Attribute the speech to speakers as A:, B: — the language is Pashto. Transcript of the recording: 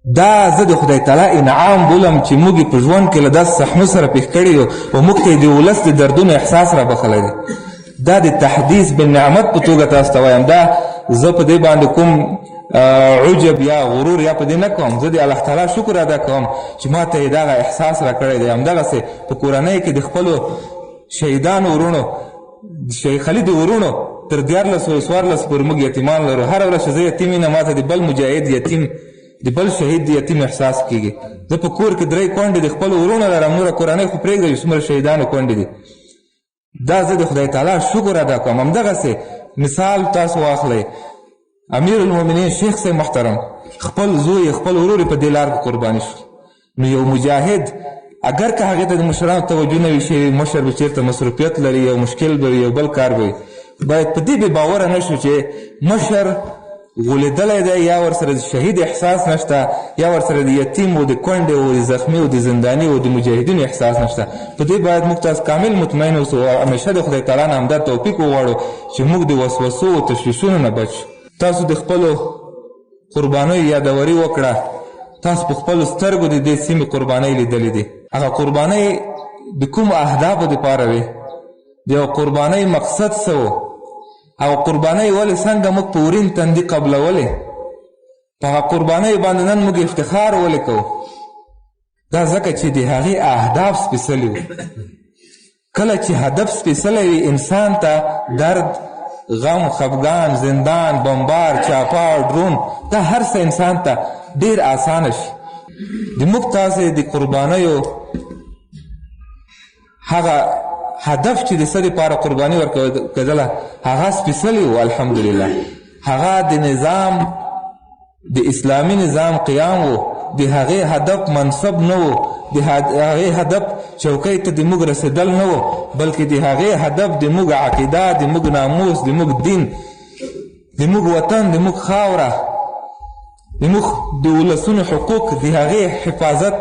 A: دا زه د خدای تعالی انعام بولم چې موږ په ژوند کې له داسې صحنو سره پیښ کړي یو او موږ ته د ولس د دردونو احساس را بخلی دی. دا د تحدیث بالنعمت په توګه تاسو ته وایم. دا زه په دې باندې کوم عجب یا غرور یا په دې نه کوم. زه د الله تعالی شکر ادا کوم چې ما ته یې دغه احساس را کړی دی. همدغسې په کورنۍ کې د خپلو شهیدانو ورونو شیخ خالد ورونو تر 14 پورې موږ یتیمان لرو. هره ورځ چې زه یتیم وینم ما ته د بل مجاهد یتیم د بل شهید د یتیم احساس کېږي. زه په کور کې 3 کونډې د خپلو ورونو لرم، نوره کورنۍ خو پرېږدئ چې څومره شهیدانو کونډې دي. دا زه د خدای تعالی شکر ادا کوم. همدغسې مثال تاسو واخلئ، امیر المؤمنین شیخ صاحب محترم خپل زوی خپل ورور په دې لار کې قرباني شو. نو یو مجاهد اگر که هغې ته د مشرانو توجه نه وي چې مشر به چېرته مصروفیت لري، یو مشکل به وي، یو بل کار به وي، باید په دې بې باوره نه شو چې مشر غولېدلی دی یا ورسره د شهید احساس نشته یا ورسره د یتیم او د کونډې او د زخمي او د زنداني او د مجاهدینو احساس نشته. په دې باید موږ تاسو کامل مطمئن اوسو او همیشه د خدای تعالی نه همدا توفیق وغواړو چې موږ د وسوسو او تشویشونو نه بچ. تاسو د خپلو قربانیو یادوري وکړه. تاسو په خپلو سترګو د دې سیمې قربانۍ لیدلې دي. هغه قربانۍ د کومو اهدافو دپاره وې؟ د یو قربانۍ مقصد څه و؟ هغه قربانۍ ولې څنګه موږ په ورین تندي قبلولې؟ په هغه قربانۍ باندې نن موږ افتخار ولې کوو؟ دا ځکه چې د هغې اهداف سپېڅلي وو. کله چې هدف سپېڅلی وي انسان ته درد، غم، خفګان، زندان، بمبار، چاپاو، ډرون، دا هر څه انسان ته ډېر اسانه شي. د موږ تاسې د قربانیو هغه هدف چې د څه دپاره قرباني ورکېدله هغه سپېڅلی و. الحمدلله هغه د نظام د اسلامي نظام قیام و. د هغې هدف منصب نه و، د هغې هدف چوکۍ ته د موږ رسېدل نه و، بلکې د هغې هدف د موږ عقیده، د موږ ناموس، د موږ دین، د موږ وطن، د موږ خاوره، د موږ د ولسونو حقوق، د هغې حفاظت